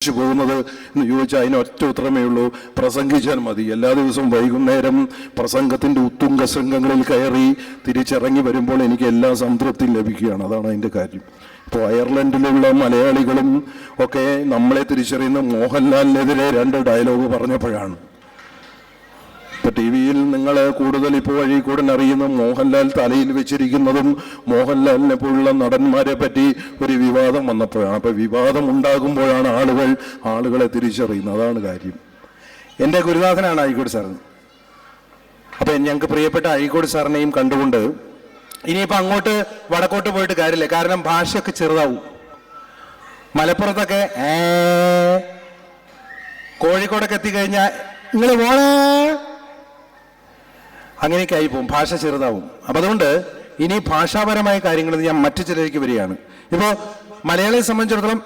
പോകുന്നത് എന്ന് ചോദിച്ചാൽ അതിന് ഒറ്റ ഉത്തരമേ ഉള്ളൂ, പ്രസംഗിച്ചാൽ മതി. എല്ലാ ദിവസവും വൈകുന്നേരം പ്രസംഗത്തിൻ്റെ ഉത്തുംഗ ശൃംഗങ്ങളിൽ കയറി തിരിച്ചിറങ്ങി വരുമ്പോൾ എനിക്ക് എല്ലാ സംതൃപ്തിയും ലഭിക്കുകയാണ്. അതാണ് അതിൻ്റെ കാര്യം. ഇപ്പോൾ അയർലൻഡിലുള്ള മലയാളികളും ഒക്കെ നമ്മളെ തിരിച്ചറിയുന്ന മോഹൻലാലിനെതിരെ 2 ഡയലോഗ് പറഞ്ഞപ്പോഴാണ്. ഇപ്പോൾ ടി വിയിൽ നിങ്ങൾ കൂടുതൽ ഇപ്പോൾ വഴിക്കൂടൻ അറിയുന്ന മോഹൻലാൽ തലയിൽ വെച്ചിരിക്കുന്നതും മോഹൻലാലിനെ പോലുള്ള നടന്മാരെ പറ്റി ഒരു വിവാദം വന്നപ്പോഴാണ്. അപ്പോൾ വിവാദം ഉണ്ടാകുമ്പോഴാണ് ആളുകളെ തിരിച്ചറിയുന്നത്. അതാണ് കാര്യം. എൻ്റെ ഗുരുനാഥനാണ് അഴീക്കോട് സാർ. അപ്പം ഞങ്ങൾക്ക് പ്രിയപ്പെട്ട അഴീക്കോട് സാറിനെയും കണ്ടുകൊണ്ട് ഇനിയിപ്പോൾ അങ്ങോട്ട് വടക്കോട്ട് പോയിട്ട് കാര്യമില്ല, കാരണം ഭാഷയൊക്കെ ചെറുതാവും. മലപ്പുറത്തൊക്കെ കോഴിക്കോടൊക്കെ എത്തിക്കഴിഞ്ഞാൽ നിങ്ങൾ പോണേ അങ്ങനെയൊക്കെ ആയിപ്പോവും, ഭാഷ ചെറുതാവും. അപ്പം അതുകൊണ്ട് ഇനി ഭാഷാപരമായ കാര്യങ്ങളിൽ ഞാൻ മറ്റു ചിലർക്ക് വരികയാണ്. ഇപ്പോൾ മലയാളിയെ സംബന്ധിച്ചിടത്തോളം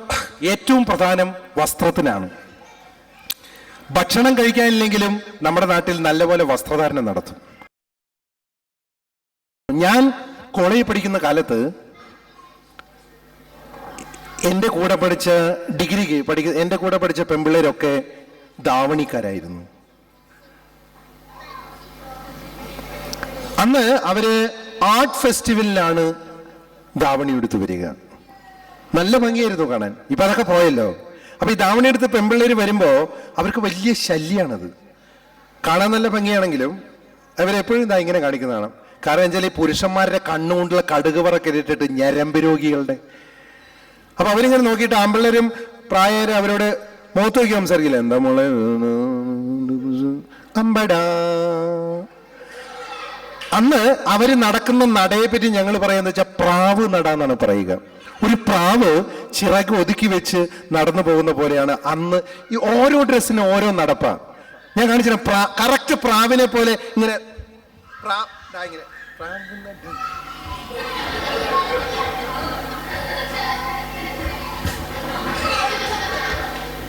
ഏറ്റവും പ്രധാനം വസ്ത്രത്തിനാണ്. ഭക്ഷണം കഴിക്കാനില്ലെങ്കിലും നമ്മുടെ നാട്ടിൽ നല്ലപോലെ വസ്ത്രധാരണം നടത്തും. ഞാൻ കോളേജിൽ പഠിക്കുന്ന കാലത്ത് എൻ്റെ കൂടെ പഠിച്ച എൻ്റെ കൂടെ പഠിച്ച പെൺപിള്ളേരൊക്കെ ധാവണിക്കാരായിരുന്നു. അന്ന് അവര് ആർട്ട് ഫെസ്റ്റിവലിലാണ് ധാവണി എടുത്ത് വരിക. നല്ല ഭംഗിയായിരുന്നു കാണാൻ. ഇപ്പൊ അതൊക്കെ പോയല്ലോ. അപ്പൊ ഈ ധാവണി എടുത്ത് പെൺപിള്ളേര് വരുമ്പോ അവർക്ക് വലിയ ശല്യാണത്. കാണാൻ നല്ല ഭംഗിയാണെങ്കിലും അവരെപ്പോഴും ഇതാ ഇങ്ങനെ കാണിക്കുന്നതാണ്. കാരണം വെച്ചാൽ ഈ പുരുഷന്മാരുടെ കണ്ണുകൊണ്ടുള്ള കടുക് പറക്കെ ഇട്ടിട്ട് ഞരമ്പ് രോഗികളുടെ. അപ്പൊ അവരിങ്ങനെ നോക്കിയിട്ട് ആമ്പിള്ളേരും പ്രായരും അവരോട് മുഖത്ത് നോക്കി സംസാരിക്കില്ല. എന്താ മോളെ അമ്പടാ. അന്ന് അവര് നടക്കുന്ന നടയെ പറ്റി ഞങ്ങൾ പറയുന്നത് വെച്ചാൽ പ്രാവ് നട എന്നാണ് പറയുക. ഒരു പ്രാവ് ചിറക് ഒതുക്കി വെച്ച് നടന്നു പോകുന്ന പോലെയാണ് അന്ന്. ഈ ഓരോ ഡ്രസ്സിനും ഓരോ നടപ്പാ. ഞാൻ കാണിച്ചു കറക്റ്റ് പ്രാവിനെ പോലെ ഇങ്ങനെ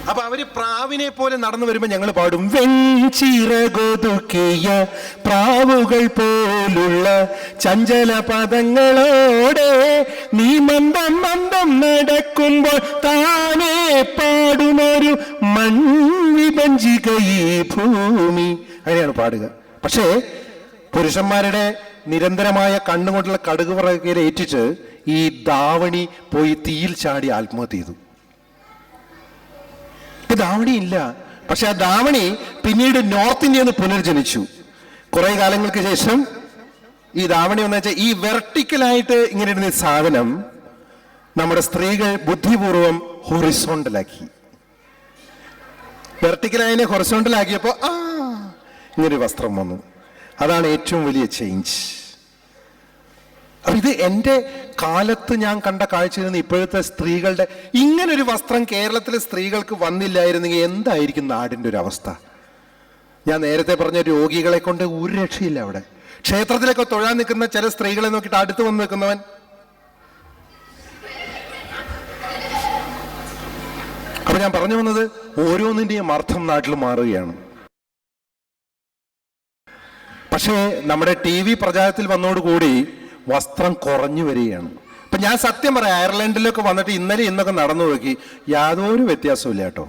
അപ്പൊ അവര് പ്രാവിനെ പോലെ നടന്നു വരുമ്പോ ഞങ്ങൾ പാടും, വെഞ്ചിറകൊതുക്കിയ പ്രാവുകൾ പോലുള്ള ചഞ്ചല പദങ്ങളോടെ നീ മന്ദം മന്ദം നടക്കുമ്പോൾ താനേ പാടുമൊരു മൺവിഭജിക ഈ ഭൂമി. അങ്ങനെയാണ് പാടുക. പക്ഷേ പുരുഷന്മാരുടെ നിരന്തരമായ കണ്ണുകൊണ്ടുള്ള കടുക് പറക്കയിൽ ഏറ്റിച്ച് ഈ ധാവണി പോയി തീയിൽ ചാടി ആത്മഹത്യ ചെയ്തു. ധാവണി ഇല്ല. പക്ഷെ ആ ധാവണി പിന്നീട് നോർത്ത് ഇന്ത്യയിൽ നിന്ന് പുനർജനിച്ചു. കുറെ കാലങ്ങൾക്ക് ശേഷം ഈ ധാവണി എന്ന് വെച്ചാൽ ഈ വെർട്ടിക്കലായിട്ട് ഇങ്ങനെ ഇരുന്ന സാധനം നമ്മുടെ സ്ത്രീകൾ ബുദ്ധിപൂർവം ഹൊറിസോണ്ടലാക്കി. വെർട്ടിക്കലായതിനെ ഹൊറിസോണ്ടലാക്കിയപ്പോ ഇങ്ങനൊരു വസ്ത്രം വന്നു. അതാണ് ഏറ്റവും വലിയ ചേഞ്ച്. അപ്പൊ ഇത് എൻ്റെ കാലത്ത് ഞാൻ കണ്ട കാഴ്ചയിൽ നിന്ന് ഇപ്പോഴത്തെ സ്ത്രീകളുടെ ഇങ്ങനൊരു വസ്ത്രം കേരളത്തിലെ സ്ത്രീകൾക്ക് വന്നില്ലായിരുന്നെങ്കിൽ എന്തായിരിക്കും നാടിൻ്റെ ഒരു അവസ്ഥ? ഞാൻ നേരത്തെ പറഞ്ഞ രോഗികളെ കൊണ്ട് ഒരു രക്ഷയില്ല. അവിടെ ക്ഷേത്രത്തിലൊക്കെ തൊഴാൻ നിൽക്കുന്ന ചില സ്ത്രീകളെ നോക്കിയിട്ട് അടുത്ത് വന്ന് നിൽക്കുന്നവൻ അപ്പൊ ഞാൻ പറഞ്ഞു വന്നത് ഓരോന്നിൻ്റെയും അർത്ഥം നാട്ടിൽ മാറുകയാണ്. പക്ഷേ നമ്മുടെ TV പ്രചാരത്തിൽ വന്നതോടുകൂടി വസ്ത്രം കുറഞ്ഞു വരികയാണ്. ഇപ്പൊ ഞാൻ സത്യം പറയാം, അയർലൻഡിലൊക്കെ വന്നിട്ട് ഇന്നലെ ഇന്നൊക്കെ നടന്നു നോക്കി, യാതൊരു വ്യത്യാസമില്ല കേട്ടോ.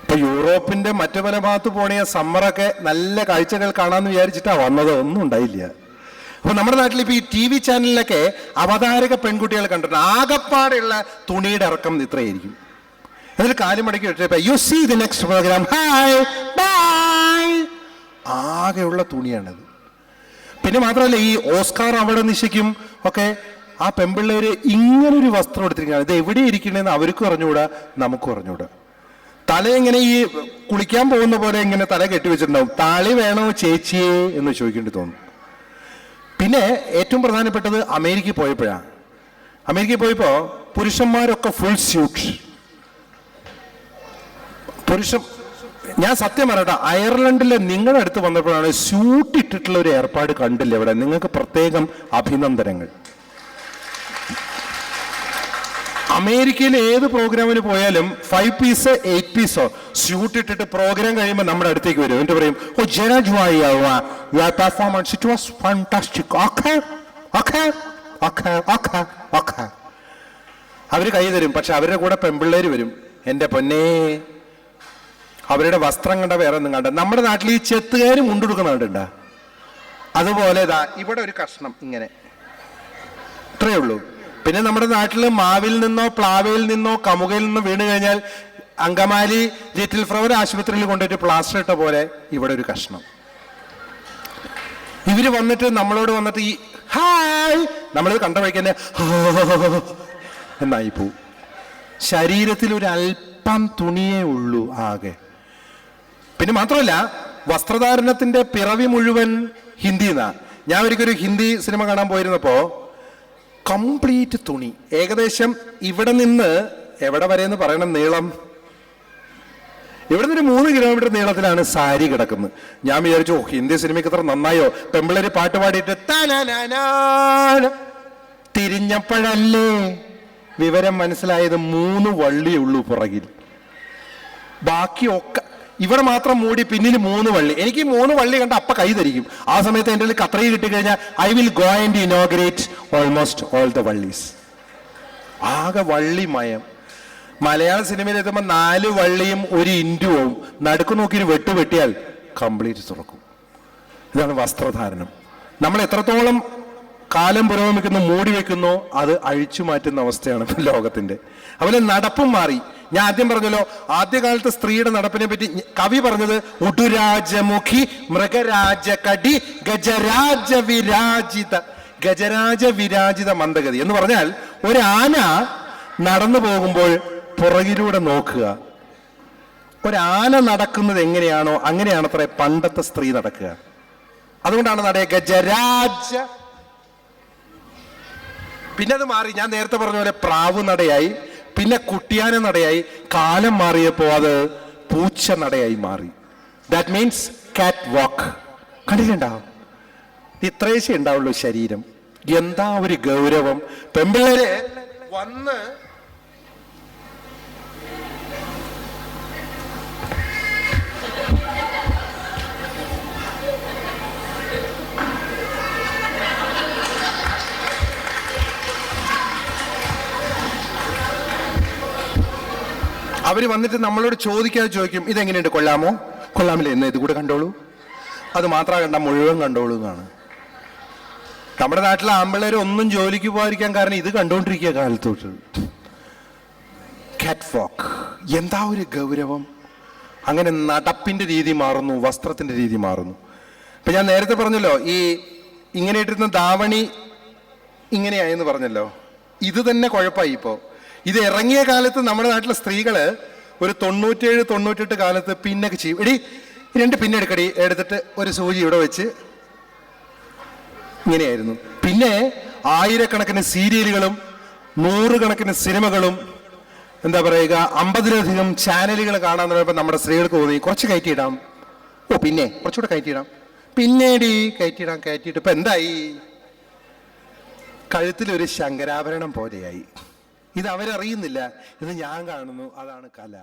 ഇപ്പൊ യൂറോപ്പിന്റെ മറ്റു പല ഭാഗത്ത് പോണേ സമ്മറൊക്കെ നല്ല കാഴ്ചകൾ കാണാമെന്ന് വിചാരിച്ചിട്ടാ വന്നത്, ഒന്നും ഉണ്ടായില്ല. അപ്പൊ നമ്മുടെ നാട്ടിൽ ഇപ്പൊ ഈ TV ചാനലിലൊക്കെ അവതാരക പെൺകുട്ടികൾ കണ്ടിട്ടുണ്ട്. ആകപ്പാടെയുള്ള തുണിയുടെ ഇറക്കം ഇത്രയായിരിക്കും. എന്നിട്ട് കാലും മടക്കി വെച്ചപ്പോ you see the next programme, hi bye, ആകെയുള്ള തുണിയാണത്. പിന്നെ മാത്രമല്ല ഈ ഓസ്കാർ അവാർഡ് നിശ്ചയിക്കും ഒക്കെ ആ പെൺപിള്ളേര് ഇങ്ങനൊരു വസ്ത്രം എടുത്തിരിക്കുകയാണ്. ഇത് എവിടെ ഇരിക്കണേന്ന് അവർക്കും അറിഞ്ഞുകൂടാ, നമുക്കും അറിഞ്ഞുകൂടാ. തല ഇങ്ങനെ ഈ കുളിക്കാൻ പോകുന്ന പോലെ ഇങ്ങനെ തല കെട്ടിവെച്ചിട്ടുണ്ടാവും. താളി വേണോ ചേച്ചിയെ എന്ന് ചോദിക്കേണ്ടി തോന്നും. പിന്നെ ഏറ്റവും പ്രധാനപ്പെട്ടത് അമേരിക്കയിൽ പോയപ്പോഴാണ്. അമേരിക്കയിൽ പോയപ്പോ പുരുഷന്മാരൊക്കെ ഫുൾ സ്യൂട്ട്. ഞാൻ സത്യം പറയട്ടെ, അയർലൻഡിൽ നിങ്ങളുടെ അടുത്ത് വന്നപ്പോഴാണ് സ്യൂട്ട് ഇട്ടിട്ടുള്ള ഒരു ഏർപ്പാട് കണ്ടില്ല. ഇവിടെ നിങ്ങൾക്ക് പ്രത്യേകം അഭിനന്ദനങ്ങൾ. അമേരിക്കയിൽ ഏത് പ്രോഗ്രാമിന് പോയാലും 5 പീസ് 8 പീസോ സ്യൂട്ട് ഇട്ടിട്ട് പ്രോഗ്രാം കഴിയുമ്പോൾ നമ്മുടെ അടുത്തേക്ക് വരും. എന്നിട്ട് പറയും, ഓ ജനജ് your performance it was fantastic. അവർ കൈ തരും, പക്ഷെ അവരുടെ കൂടെ പെൺപിള്ളേര് വരും. എൻ്റെ പൊന്നേ, അവരുടെ വസ്ത്രം കണ്ട വേറെ ഒന്നും കണ്ട. നമ്മുടെ നാട്ടിൽ ഈ ചെത്തുകാരും മുണ്ടെടുക്കുന്ന കണ്ടുണ്ടാ? അതുപോലെ ഇവിടെ ഒരു കഷ്ണം ഇങ്ങനെ, ഇത്രയേ ഉള്ളൂ. പിന്നെ നമ്മുടെ നാട്ടിൽ മാവിൽ നിന്നോ പ്ലാവയിൽ നിന്നോ കമുകയിൽ നിന്നോ വീണ് കഴിഞ്ഞാൽ അങ്കമാലി ലിറ്റിൽ ഫ്ലവർ ആശുപത്രിയിൽ കൊണ്ടുപോയിട്ട് പ്ലാസ്റ്റർ ഇട്ട പോലെ ഇവിടെ ഒരു കഷ്ണം. ഇവര് വന്നിട്ട് നമ്മളോട് വന്നിട്ട് ഈ ഹായ് നമ്മളിത് കണ്ട വഴിക്കന്നെ എന്നായി പോവും. ശരീരത്തിൽ ഒരു അല്പം തുണിയേ ഉള്ളൂ ആകെ. പിന്നെ മാത്രമല്ല, വസ്ത്രധാരണത്തിന്റെ പിറവി മുഴുവൻ ഹിന്ദിന്നാ. ഞാൻ ഒരിക്കലും ഹിന്ദി സിനിമ കാണാൻ പോയിരുന്നപ്പോ കംപ്ലീറ്റ് തുണി, ഏകദേശം ഇവിടെ നിന്ന് എവിടെ വരെ എന്ന് പറയണം നീളം, ഇവിടെ നിന്ന് 3 കിലോമീറ്റർ നീളത്തിലാണ് സാരി കിടക്കുന്നത്. ഞാൻ വിചാരിച്ചു ഹിന്ദി സിനിമയ്ക്ക് അത്ര നന്നായോ, പെമ്പിള്ളേര് പാട്ട് പാടിയിട്ട് തിരിഞ്ഞപ്പോഴല്ലേ വിവരം മനസ്സിലായത് 3 വള്ളിയേ ഉള്ളൂ പുറകിൽ. ബാക്കിയൊക്കെ ഇവിടെ മാത്രം മൂടി, പിന്നിൽ 3 വള്ളി. എനിക്ക് 3 വള്ളി കണ്ട അപ്പ കൈ തരിക്കും. ആ സമയത്ത് എൻ്റെ കത്രിക കിട്ടിക്കഴിഞ്ഞാൽ I will go and inaugurate almost all the വള്ളീസ്. ആകെ വള്ളിമയം. മലയാള സിനിമയിൽ എത്തുമ്പോൾ 4 വള്ളിയും 1 ഇൻറ്റുവും നടുക്ക് നോക്കി ഒരു വെട്ടിയാൽ കംപ്ലീറ്റ് തുറക്കും. ഇതാണ് വസ്ത്രധാരണം. നമ്മൾ എത്രത്തോളം കാലം പുരോഗമിക്കുന്നു, മൂടി വെക്കുന്നു, അത് അഴിച്ചു മാറ്റുന്ന അവസ്ഥയാണ് ഇപ്പം ലോകത്തിന്റെ. അതുപോലെ നടപ്പും മാറി. ഞാൻ ആദ്യം പറഞ്ഞല്ലോ, ആദ്യകാലത്ത് സ്ത്രീയുടെ നടപ്പിനെ പറ്റി കവി പറഞ്ഞത് ഉടുരാജമുഖി മൃഗരാജകടി ഗജരാജ വിരാജിത മന്ദഗതി എന്ന് പറഞ്ഞാൽ ഒരു ആന നടന്നു പോകുമ്പോൾ പുറകിലൂടെ നോക്കുക. ഒരാന നടക്കുന്നത് എങ്ങനെയാണോ അങ്ങനെയാണത്രേ പണ്ടത്തെ സ്ത്രീ നടക്കുക. അതുകൊണ്ടാണ് നടയ ഗജരാജ. പിന്നെ അത് മാറി. ഞാൻ നേരത്തെ പറഞ്ഞ പോലെ പ്രാവ് നടയായി, പിന്നെ കുട്ടിയാന നടയായി. കാലം മാറിയപ്പോ അത് പൂച്ച നടയായി മാറി. ദാറ്റ് മീൻസ് കാറ്റ് വാക്ക്. കണ്ടിട്ടുണ്ടാവും? ഇത്രേശേ ഉണ്ടാവുള്ളൂ ശരീരം. എന്താ ഒരു ഗൗരവം! പെമ്പിള്ളേര് വന്ന് അവര് വന്നിട്ട് നമ്മളോട് ചോദിക്കും, ഇതെങ്ങനെയുണ്ട്, കൊള്ളാമോ? കൊള്ളാമില്ല, എന്ന് ഇത് കൂടെ കണ്ടോളൂ. അത് മാത്രം കണ്ട മുഴുവൻ കണ്ടോളൂ എന്നാണ്. നമ്മുടെ നാട്ടിലെ ആമ്പിള്ളേർ ഒന്നും ജോലിക്ക് പോകാതിരിക്കാൻ കാരണം ഇത് കണ്ടോണ്ടിരിക്കുക കാലത്തോട്ട്. കാറ്റ് വാക്ക്. എന്താ ഒരു ഗൗരവം! അങ്ങനെ നടപ്പിന്റെ രീതി മാറുന്നു, വസ്ത്രത്തിന്റെ രീതി മാറുന്നു. ഇപ്പൊ ഞാൻ നേരത്തെ പറഞ്ഞല്ലോ, ഈ ഇങ്ങനെ ഇട്ടിരുന്ന ധാവണി ഇങ്ങനെയായെന്ന് പറഞ്ഞല്ലോ. ഇത് തന്നെ കുഴപ്പമായി. ഇപ്പോ ഇത് ഇറങ്ങിയ കാലത്ത് നമ്മുടെ നാട്ടിലെ സ്ത്രീകള് ഒരു 97-98 കാലത്ത് പിന്നൊക്കെ ചെയ്യും. 2 പിന്നെടുക്കടി എടുത്തിട്ട് ഒരു സൂചി ഇവിടെ വെച്ച് ഇങ്ങനെയായിരുന്നു. പിന്നെ 1000കണക്കിന് സീരിയലുകളും 100 കണക്കിന് സിനിമകളും എന്താ പറയുക 50ലധികം ചാനലുകൾ കാണാൻ തുടങ്ങിയപ്പോൾ നമ്മുടെ സ്ത്രീകൾക്ക് തോന്നി കുറച്ച് കയറ്റിയിടാം. പിന്നെ കുറച്ചുകൂടെ കയറ്റിയിടാം. പിന്നീട് കയറ്റിയിട്ട് ഇപ്പൊ എന്തായി? കഴുത്തിലൊരു ശങ്കരാഭരണം പോലെയായി. ഇത് അവരറിയുന്നില്ല, ഇത് ഞാൻ കാണുന്നു. അതാണ് കല.